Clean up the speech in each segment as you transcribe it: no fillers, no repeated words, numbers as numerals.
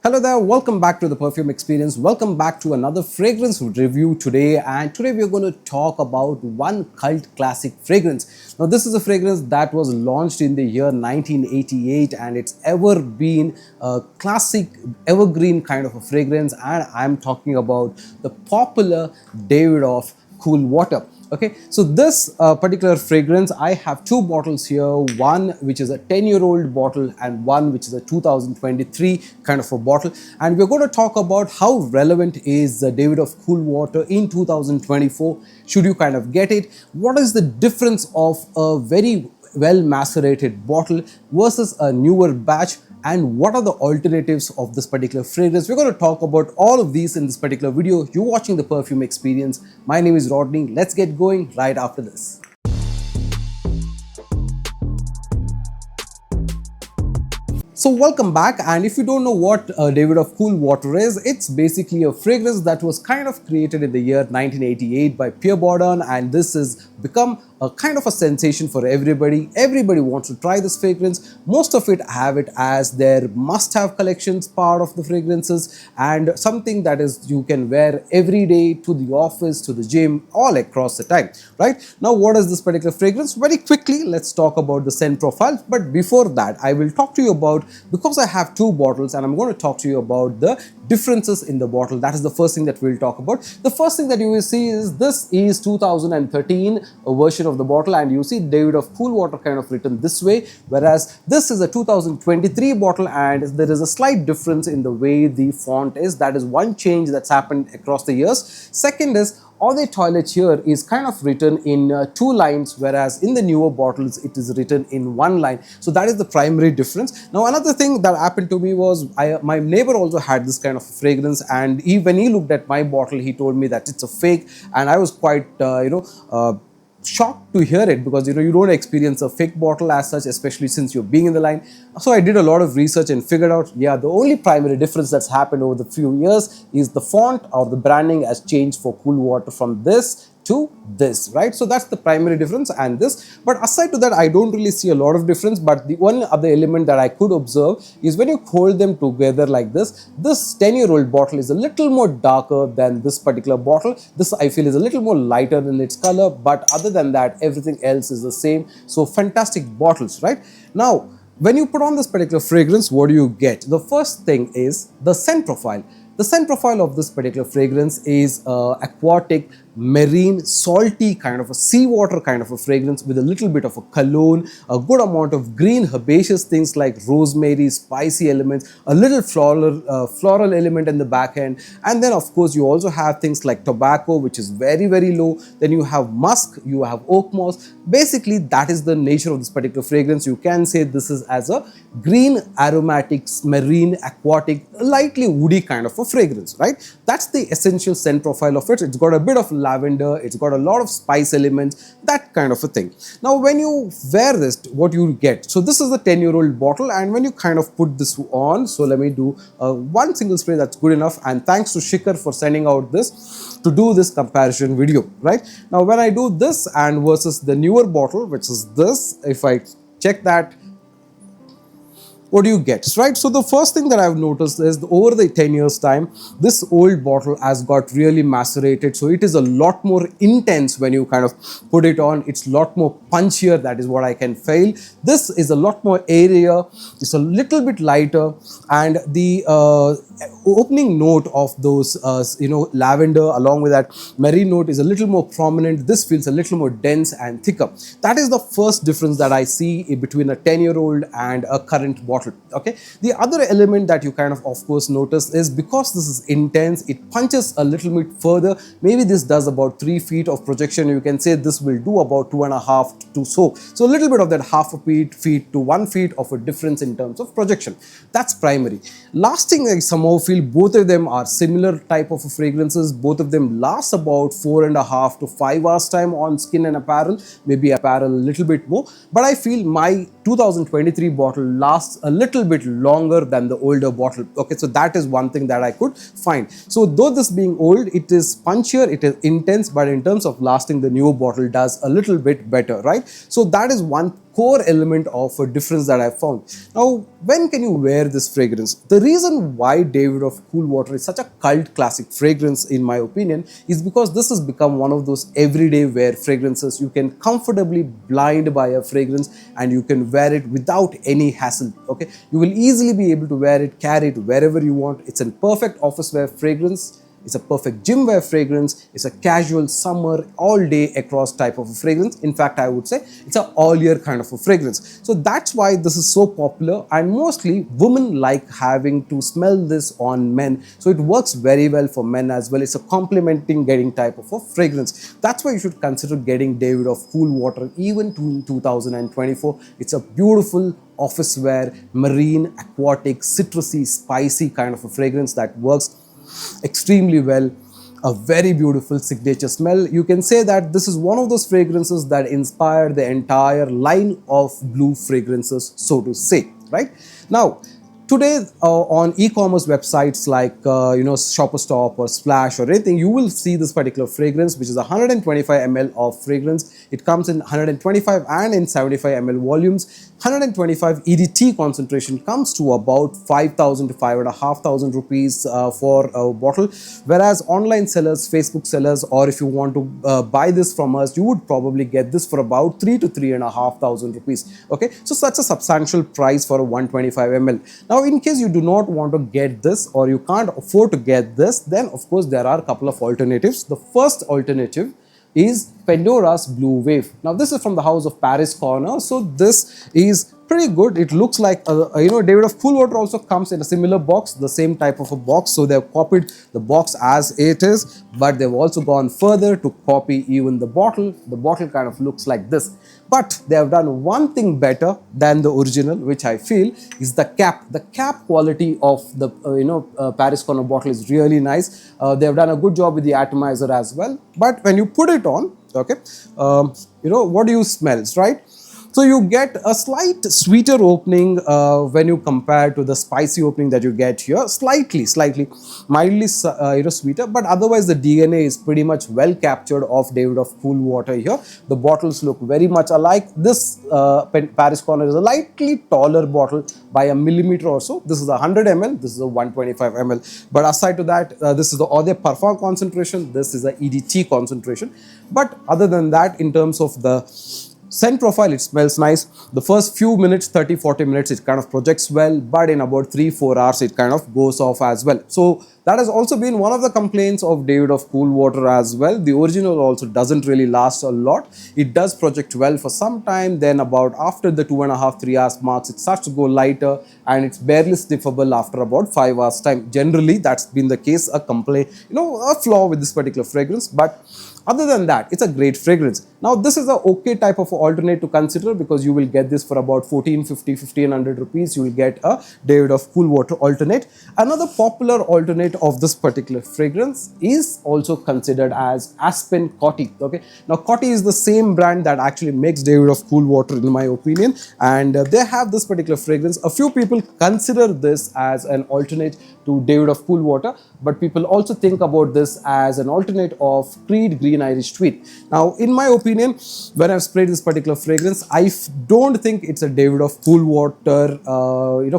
Hello there, welcome back to the Perfume Experience. Welcome back to another fragrance review today. And today we're going to talk about one cult classic fragrance. Now, this is a fragrance that was launched in the year 1988 and it's ever been a classic, evergreen kind of a fragrance. And I'm talking about the popular Davidoff Cool Water. Okay, so this particular fragrance, I have two bottles here, one which is a 10-year-old bottle and one which is a 2023 kind of a bottle, and we're going to talk about how relevant is the Davidoff Cool Water in 2024. Should you kind of get it? What is the difference of a very well macerated bottle versus a newer batch, and what are the alternatives of this particular fragrance? We're going to talk about all of these in this particular video. You're watching the Perfume Experience. My name is Rodney. Let's get going right after this. So welcome back, and if you don't know what Davidoff Cool Water is, it's basically a fragrance that was kind of created in the year 1988 by Pierre Bourdon, and this has become a kind of a sensation for everybody. Everybody wants to try this fragrance. Most of it have it as their must-have collections part of the fragrances, and something that is you can wear every day to the office, to the gym, all across the time, right? Now, what is this particular fragrance? Very quickly, let's talk about the scent profile. But before that, I will talk to you about, because I have two bottles and I'm going to talk to you about the differences in the bottle. That is the first thing that we'll talk about. The first thing that you will see is this is 2013 version of the bottle, and you see Davidoff Cool Water kind of written this way, whereas this is a 2023 bottle and there is a slight difference in the way the font is. That is one change that's happened across the years. Second is, all the toilet here is kind of written in two lines, whereas in the newer bottles it is written in one line. So that is the primary difference. Now, another thing that happened to me was my neighbor also had this kind of fragrance, and when he looked at my bottle, he told me that it's a fake, and I was quite shocked to hear it, because you don't experience a fake bottle as such, especially since you're being in the line. So I did a lot of research and figured out, yeah, the only primary difference that's happened over the few years is the font or the branding has changed for Cool Water from this to this, right? So that's the primary difference and this. But aside to that, I don't really see a lot of difference. But the one other element that I could observe is when you hold them together like this 10-year-old bottle is a little more darker than this particular bottle. This, I feel, is a little more lighter in its color, but other than that, everything else is the same. So fantastic bottles, right? Now, when you put on this particular fragrance, what do you get? The first thing is the scent profile. The scent profile of this particular fragrance is aquatic, marine, salty kind of a seawater kind of a fragrance with a little bit of a cologne, a good amount of green herbaceous things like rosemary, spicy elements, a little floral element in the back end, and then of course you also have things like tobacco, which is very, very low. Then you have musk, you have oak moss. Basically, that is the nature of this particular fragrance. You can say this is as a green, aromatic, marine, aquatic, lightly woody kind of a fragrance, right? That's the essential scent profile of it. It's got a bit of lavender, it's got a lot of spice elements, that kind of a thing. Now, when you wear this, what you get? So this is the 10-year-old bottle, and when you kind of put this on, so let me do one single spray, that's good enough. And thanks to Shikhar for sending out this to do this comparison video, right? Now, when I do this and versus the newer bottle, which is this, if I check that, what do you get, right? So the first thing that I've noticed is over the 10 years time, this old bottle has got really macerated. So it is a lot more intense when you kind of put it on. It's a lot more punchier. That is what I can feel. This is a lot more airier. It's a little bit lighter, and the opening note of those lavender along with that marine note is a little more prominent. This feels a little more dense and thicker. That is the first difference that I see between a 10-year-old and a current bottle. Okay, the other element that you kind of course notice is, because this is intense, it punches a little bit further. Maybe this does about 3 feet of projection. You can say this will do about 2.5 to so a little bit of that half a feet to 1 feet of a difference in terms of projection. That's primary. Lasting, I somehow feel both of them are similar type of fragrances. Both of them last about 4.5 to 5 hours time on skin and apparel, maybe apparel a little bit more, but I feel my 2023 bottle lasts a little bit longer than the older bottle. Okay, so that is one thing that I could find. So though this being old, it is punchier, it is intense, but in terms of lasting, the newer bottle does a little bit better, right? So that is one core element of a difference that I found. Now, when can you wear this fragrance? The reason why Davidoff Cool Water is such a cult classic fragrance, in my opinion, is because this has become one of those everyday wear fragrances. You can comfortably blind by a fragrance and you can wear it without any hassle. Okay, you will easily be able to wear it, carry it wherever you want. It's a perfect office wear fragrance. It's a perfect gym wear fragrance. It's a casual summer all day across type of a fragrance. In fact, I would say it's an all year kind of a fragrance. So that's why this is so popular, and mostly women like having to smell this on men. So it works very well for men as well. It's a complementing getting type of a fragrance. That's why you should consider getting Davidoff Cool Water even in 2024. It's a beautiful office wear, marine, aquatic, citrusy, spicy kind of a fragrance that works extremely well. A very beautiful signature smell. You can say that this is one of those fragrances that inspired the entire line of blue fragrances, so to say, right? Now, today on e-commerce websites like Shopper Stop or Splash or anything, you will see this particular fragrance, which is 125 ml of fragrance. It comes in 125 and in 75 ml volumes. 125 EDT concentration comes to about 5,000 to 5,500 rupees for a bottle, whereas online sellers, Facebook sellers, or if you want to buy this from us, you would probably get this for about 3 to 3,500 rupees. Okay, so such a substantial price for a 125 ml. Now, in case you do not want to get this or you can't afford to get this, then of course there are a couple of alternatives. The first alternative is Pendora's Blue Wave. Now, this is from the house of Paris Corner, so this is pretty good. It looks like Davidoff Cool Water also comes in a similar box, the same type of a box. So they've copied the box as it is, but they've also gone further to copy even the bottle. The bottle kind of looks like this, but they have done one thing better than the original, which I feel is the cap. The cap quality of the Paris Corner bottle is really nice. They have done a good job with the atomizer as well. But when you put it on, okay, what do you smell, right? So you get a slight sweeter opening when you compare to the spicy opening that you get here. Slightly, mildly sweeter, but otherwise the DNA is pretty much well captured of Davidoff Cool Water here. The bottles look very much alike. This Paris Corner is a slightly taller bottle by a millimeter or so. This is a 100 ml, this is a 125 ml. But aside to that, this is the eau de parfum concentration, this is the EDT concentration. But other than that, in terms of the scent profile, it smells nice. The first few minutes, 30-40 minutes, it kind of projects well, but in about 3-4 hours, it kind of goes off as well. So that has also been one of the complaints of Davidoff Cool Water as well. The original also doesn't really last a lot. It does project well for some time, then about after the 2.5-3 hours marks, it starts to go lighter and it's barely sniffable after about 5 hours time. Generally, that's been the case, a complaint, a flaw with this particular fragrance. But other than that, it's a great fragrance. Now, this is a okay type of alternate to consider because you will get this for about 1,450-1,500 rupees. You will get a Davidoff Cool Water alternate. Another popular alternate of this particular fragrance is also considered as Aspen Coty. Okay, now Coty is the same brand that actually makes Davidoff Cool Water, in my opinion, and they have this particular fragrance. A few people consider this as an alternate to Davidoff Cool Water, but people also think about this as an alternate of Creed Green Irish Tweed. Now, in my opinion, when I've sprayed this particular fragrance, I don't think it's a Davidoff Cool Water,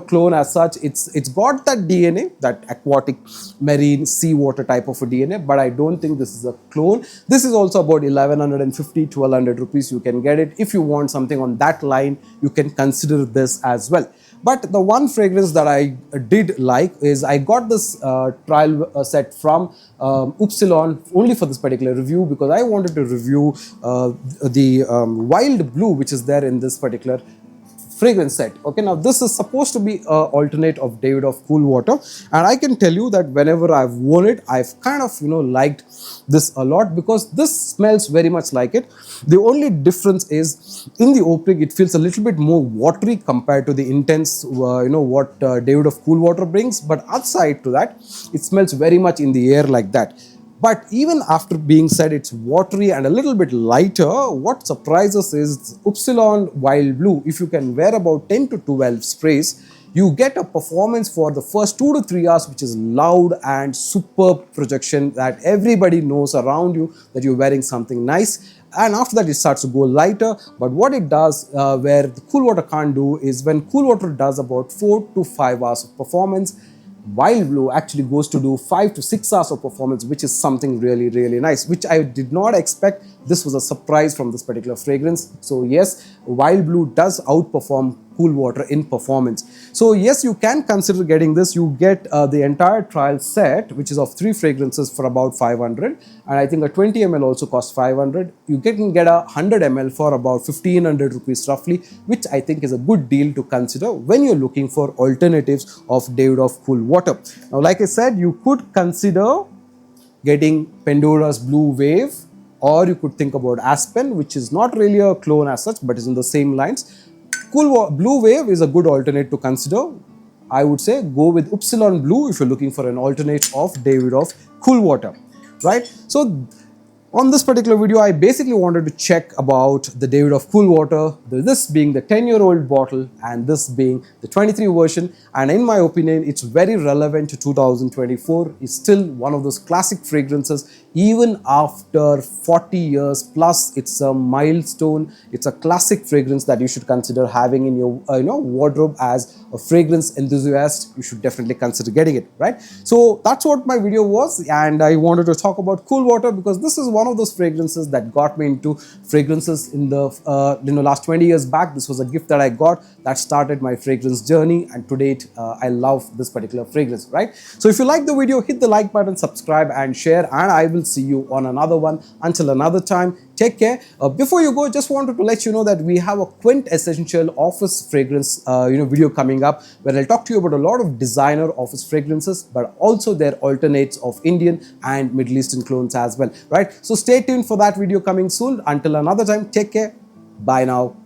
clone as such. It's got that DNA, that aquatic, marine, seawater type of a DNA, but I don't think this is a clone. This is also about 1,150-1,200 rupees. You can get it. If you want something on that line, you can consider this as well. But the one fragrance that I did like is I got this trial set from Upsilon only for this particular review because I wanted to review the wild blue which is there in this particular fragrance set. Okay, now this is supposed to be an alternate of Davidoff Cool Water, and I can tell you that whenever I've worn it, I've kind of liked this a lot because this smells very much like it. The only difference is in the opening it feels a little bit more watery compared to the intense what Davidoff Cool Water brings, but outside to that it smells very much in the air like that. But even after being said it's watery and a little bit lighter, what surprises is Upsilon Wild Blue. If you can wear about 10 to 12 sprays, you get a performance for the first 2 to 3 hours which is loud and superb projection that everybody knows around you that you're wearing something nice. and after that it starts to go lighter. But what it does, where the cool water can't do, is when cool water does about 4 to 5 hours of performance, Wild Blue actually goes to do 5 to 6 hours of performance, which is something really, really nice, which I did not expect. This was a surprise from this particular fragrance. So yes, Wild Blue does outperform Cool Water in performance. So yes, you can consider getting this. You get the entire trial set, which is of 3 fragrances, for about 500, and I think a 20 ml also costs 500. You can get a 100 ml for about 1500 rupees roughly, which I think is a good deal to consider when you're looking for alternatives of Davidoff Cool Water. Now, like I said, you could consider getting Pendora's Blue Wave, or you could think about Aspen, which is not really a clone as such, but is in the same lines. Blue Wave is a good alternate to consider. I would say go with Upsilon Blue if you're looking for an alternate of Davidoff Cool Water, right? So on this particular video, I basically wanted to check about the Davidoff Cool Water, this being the 10-year-old bottle and this being the 23 version. And in my opinion, it's very relevant to 2024. It's still one of those classic fragrances, even after 40 years plus. It's a milestone. It's a classic fragrance that you should consider having in your wardrobe. As a fragrance enthusiast, you should definitely consider getting it, right? So that's what my video was, and I wanted to talk about Cool Water because this is one of those fragrances that got me into fragrances in the last 20 years back. This was a gift that I got that started my fragrance journey, and to date I love this particular fragrance, right? So if you like the video, hit the like button, subscribe and share, and I will see you on another one. Until another time, take care. Before you go, just wanted to let you know that we have a quintessential office fragrance video coming up, where I'll talk to you about a lot of designer office fragrances, but also their alternates of Indian and Middle Eastern clones as well, right? So stay tuned for that video coming soon. Until another time, take care. Bye now.